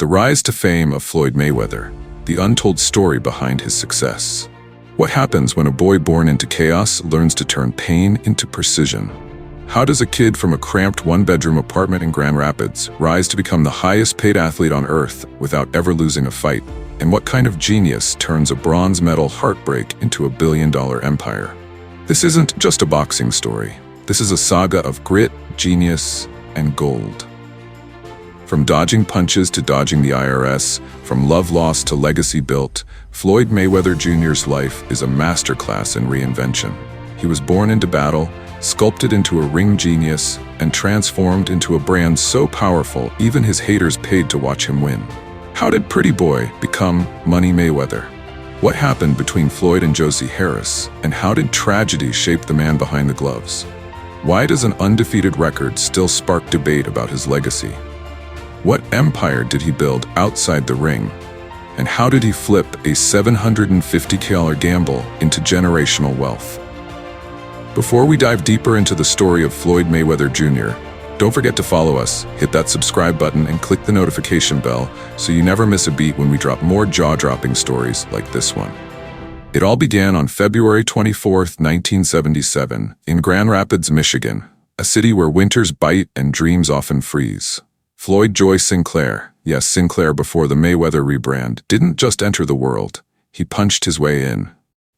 The rise to fame of Floyd Mayweather, the untold story behind his success. What happens when a boy born into chaos learns to turn pain into precision? How does a kid from a cramped one-bedroom apartment in Grand Rapids rise to become the highest-paid athlete on earth without ever losing a fight? And what kind of genius turns a bronze medal heartbreak into a billion-dollar empire? This isn't just a boxing story. This is a saga of grit, genius, and gold. From dodging punches to dodging the IRS, from love lost to legacy built, Floyd Mayweather Jr.'s life is a masterclass in reinvention. He was born into battle, sculpted into a ring genius, and transformed into a brand so powerful even his haters paid to watch him win. How did Pretty Boy become Money Mayweather? What happened between Floyd and Josie Harris, and how did tragedy shape the man behind the gloves? Why does an undefeated record still spark debate about his legacy? What empire did he build outside the ring? And how did he flip a $750,000 gamble into generational wealth? Before we dive deeper into the story of Floyd Mayweather Jr., don't forget to follow us, hit that subscribe button, and click the notification bell so you never miss a beat when we drop more jaw-dropping stories like this one. It all began on February 24, 1977, in Grand Rapids, Michigan, a city where winters bite and dreams often freeze. Floyd Joy Sinclair, yes, Sinclair before the Mayweather rebrand, didn't just enter the world, he punched his way in.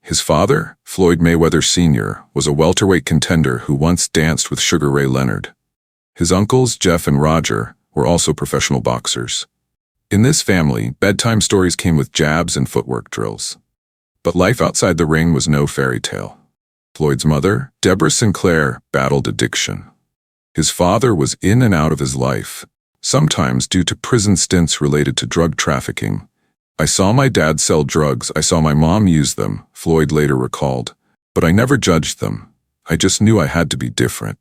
His father, Floyd Mayweather Sr., was a welterweight contender who once danced with Sugar Ray Leonard. His uncles, Jeff and Roger, were also professional boxers. In this family, bedtime stories came with jabs and footwork drills. But life outside the ring was no fairy tale. Floyd's mother, Deborah Sinclair, battled addiction. His father was in and out of his life, sometimes due to prison stints related to drug trafficking. "I saw my dad sell drugs, I saw my mom use them," Floyd later recalled. "But I never judged them. I just knew I had to be different."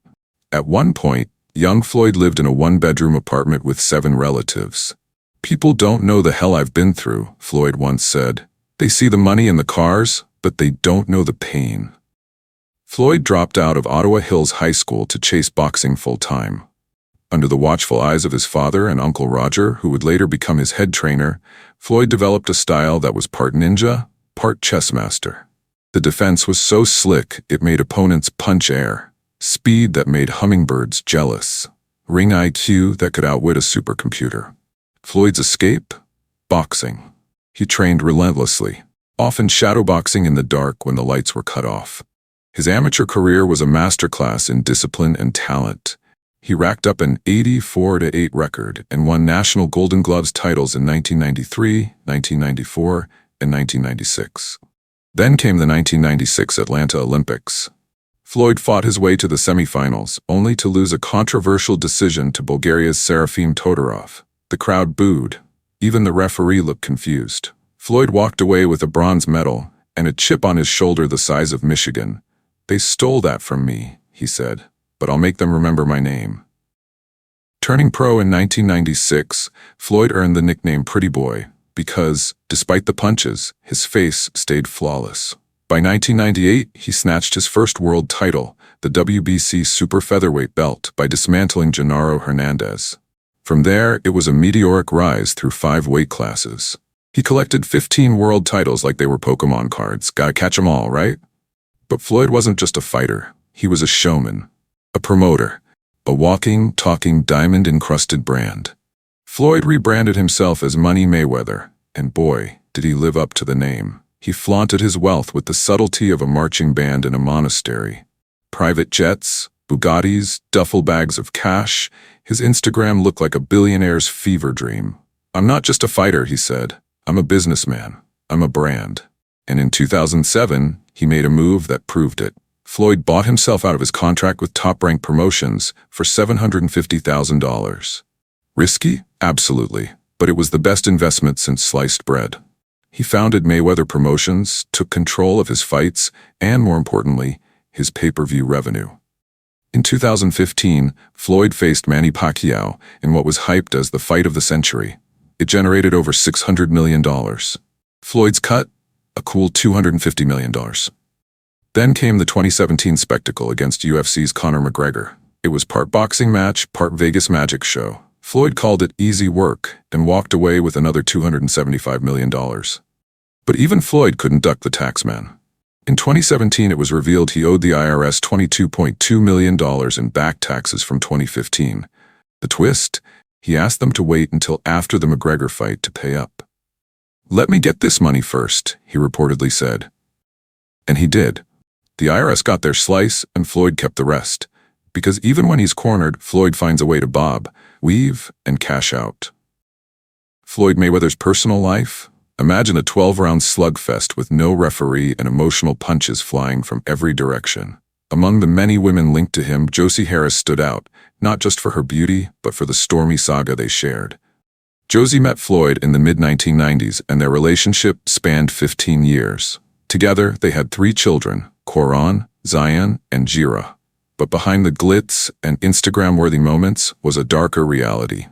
At one point, young Floyd lived in a one-bedroom apartment with 7 relatives. "People don't know the hell I've been through," Floyd once said. "They see the money and the cars, but they don't know the pain." Floyd dropped out of Ottawa Hills High School to chase boxing full-time. Under the watchful eyes of his father and Uncle Roger, who would later become his head trainer, Floyd developed a style that was part ninja, part chess master. The defense was so slick it made opponents punch air, speed that made hummingbirds jealous, ring IQ that could outwit a supercomputer. Floyd's escape? Boxing. He trained relentlessly, often shadowboxing in the dark when the lights were cut off. His amateur career was a masterclass in discipline and talent. He racked up an 84-8 record and won National Golden Gloves titles in 1993, 1994, and 1996. Then came the 1996 Atlanta Olympics. Floyd fought his way to the semifinals, only to lose a controversial decision to Bulgaria's Serafim Todorov. The crowd booed. Even the referee looked confused. Floyd walked away with a bronze medal and a chip on his shoulder the size of Michigan. "They stole that from me," he said, "but I'll make them remember my name." Turning pro in 1996, Floyd earned the nickname Pretty Boy because, despite the punches, his face stayed flawless. By 1998, he snatched his first world title, the WBC super featherweight belt, by dismantling Genaro Hernandez. From there, it was a meteoric rise through 5 weight classes. He collected 15 world titles like they were Pokemon cards. Gotta catch 'em all, right? But Floyd wasn't just a fighter. He was a showman, a promoter, a walking, talking, diamond-encrusted brand. Floyd rebranded himself as Money Mayweather, and boy, did he live up to the name. He flaunted his wealth with the subtlety of a marching band in a monastery. Private jets, Bugattis, duffel bags of cash. His Instagram looked like a billionaire's fever dream. "I'm not just a fighter," he said. "I'm a businessman. I'm a brand." And in 2007, he made a move that proved it. Floyd bought himself out of his contract with Top Rank Promotions for $750,000. Risky? Absolutely. But it was the best investment since sliced bread. He founded Mayweather Promotions, took control of his fights, and more importantly, his pay-per-view revenue. In 2015, Floyd faced Manny Pacquiao in what was hyped as the fight of the century. It generated over $600 million. Floyd's cut? A cool $250 million. Then came the 2017 spectacle against UFC's Conor McGregor. It was part boxing match, part Vegas magic show. Floyd called it easy work and walked away with another $275 million. But even Floyd couldn't duck the taxman. In 2017, it was revealed he owed the IRS $22.2 million in back taxes from 2015. The twist? He asked them to wait until after the McGregor fight to pay up. "Let me get this money first," he reportedly said. And he did. The IRS got their slice and Floyd kept the rest. Because even when he's cornered, Floyd finds a way to bob, weave, and cash out. Floyd Mayweather's personal life? Imagine a 12-round slugfest with no referee and emotional punches flying from every direction. Among the many women linked to him, Josie Harris stood out, not just for her beauty, but for the stormy saga they shared. Josie met Floyd in the mid-1990s, and their relationship spanned 15 years. Together, they had 3 children, Coron, Zion, and Jira. But behind the glitz and Instagram-worthy moments was a darker reality.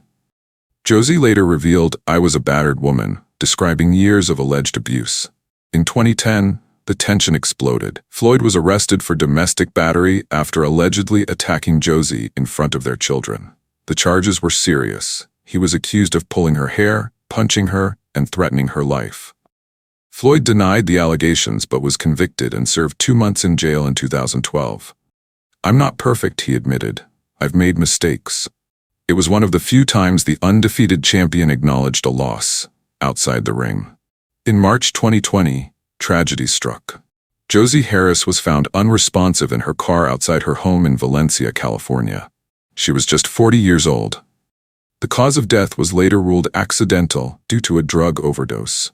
Josie later revealed, "I was a battered woman," describing years of alleged abuse. In 2010, the tension exploded. Floyd was arrested for domestic battery after allegedly attacking Josie in front of their children. The charges were serious. He was accused of pulling her hair, punching her, and threatening her life. Floyd denied the allegations but was convicted and served 2 months in jail in 2012. "I'm not perfect," he admitted. "I've made mistakes." It was one of the few times the undefeated champion acknowledged a loss outside the ring. In March 2020, tragedy struck. Josie Harris was found unresponsive in her car outside her home in Valencia, California. She was just 40 years old. The cause of death was later ruled accidental due to a drug overdose.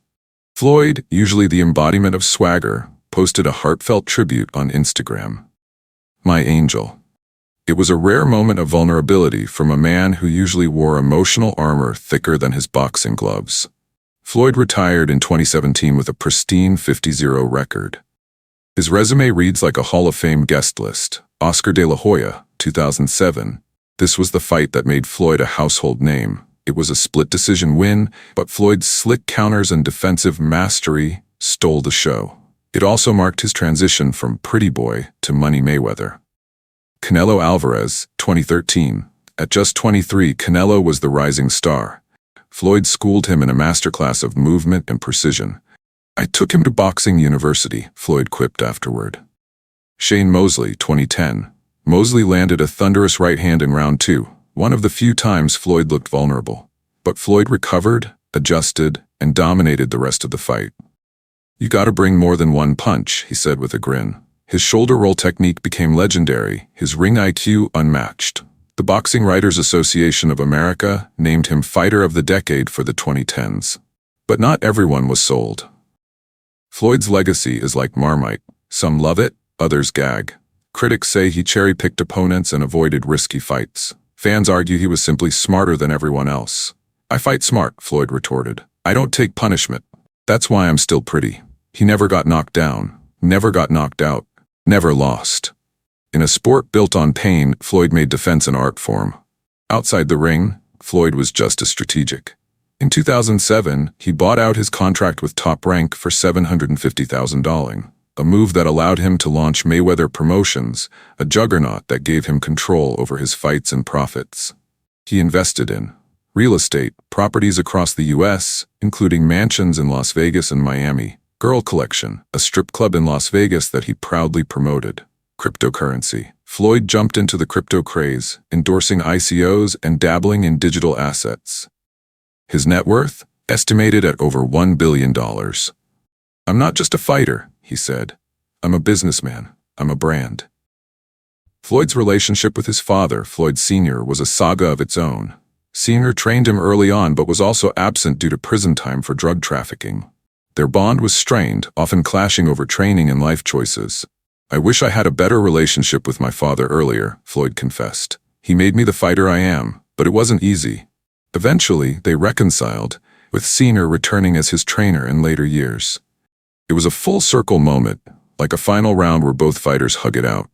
Floyd, usually the embodiment of swagger, posted a heartfelt tribute on Instagram. "My angel." It was a rare moment of vulnerability from a man who usually wore emotional armor thicker than his boxing gloves. Floyd retired in 2017 with a pristine 50-0 record. His resume reads like a Hall of Fame guest list. Oscar de la Hoya, 2007. This was the fight that made Floyd a household name. It was a split-decision win, but Floyd's slick counters and defensive mastery stole the show. It also marked his transition from pretty boy to Money Mayweather. Canelo Alvarez, 2013. At just 23, Canelo was the rising star. Floyd schooled him in a masterclass of movement and precision. "I took him to boxing university," Floyd quipped afterward. Shane Mosley, 2010. Mosley landed a thunderous right hand in round 2, one of the few times Floyd looked vulnerable. But Floyd recovered, adjusted, and dominated the rest of the fight. "You gotta bring more than one punch," he said with a grin. His shoulder roll technique became legendary, his ring IQ unmatched. The Boxing Writers Association of America named him Fighter of the Decade for the 2010s. But not everyone was sold. Floyd's legacy is like Marmite. Some love it, others gag. Critics say he cherry-picked opponents and avoided risky fights. Fans argue he was simply smarter than everyone else. "I fight smart," Floyd retorted. "I don't take punishment. That's why I'm still pretty." He never got knocked down, never got knocked out, never lost. In a sport built on pain, Floyd made defense an art form. Outside the ring, Floyd was just as strategic. In 2007, he bought out his contract with Top Rank for $750,000, a move that allowed him to launch Mayweather Promotions, a juggernaut that gave him control over his fights and profits. He invested in real estate, properties across the U.S., including mansions in Las Vegas and Miami, Girl Collection, a strip club in Las Vegas that he proudly promoted. Cryptocurrency. Floyd jumped into the crypto craze, endorsing ICOs and dabbling in digital assets. His net worth? Estimated at over $1 billion. "I'm not just a fighter," he said. "I'm a businessman. I'm a brand." Floyd's relationship with his father, Floyd Sr., was a saga of its own. Sr. trained him early on but was also absent due to prison time for drug trafficking. Their bond was strained, often clashing over training and life choices. "I wish I had a better relationship with my father earlier," Floyd confessed. "He made me the fighter I am, but it wasn't easy." Eventually, they reconciled, with Sr. returning as his trainer in later years. It was a full-circle moment, like a final round where both fighters hug it out.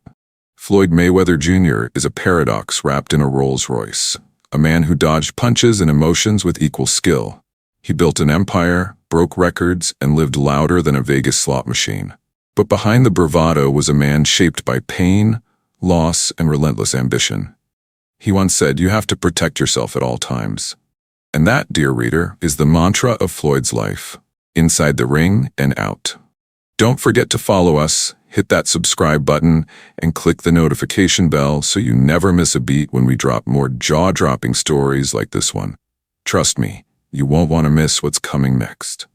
Floyd Mayweather Jr. is a paradox wrapped in a Rolls-Royce, a man who dodged punches and emotions with equal skill. He built an empire, broke records, and lived louder than a Vegas slot machine. But behind the bravado was a man shaped by pain, loss, and relentless ambition. He once said, "You have to protect yourself at all times." And that, dear reader, is the mantra of Floyd's life, inside the ring and out. Don't forget to follow us, hit that subscribe button, and click the notification bell so you never miss a beat when we drop more jaw-dropping stories like this one. Trust me, you won't want to miss what's coming next.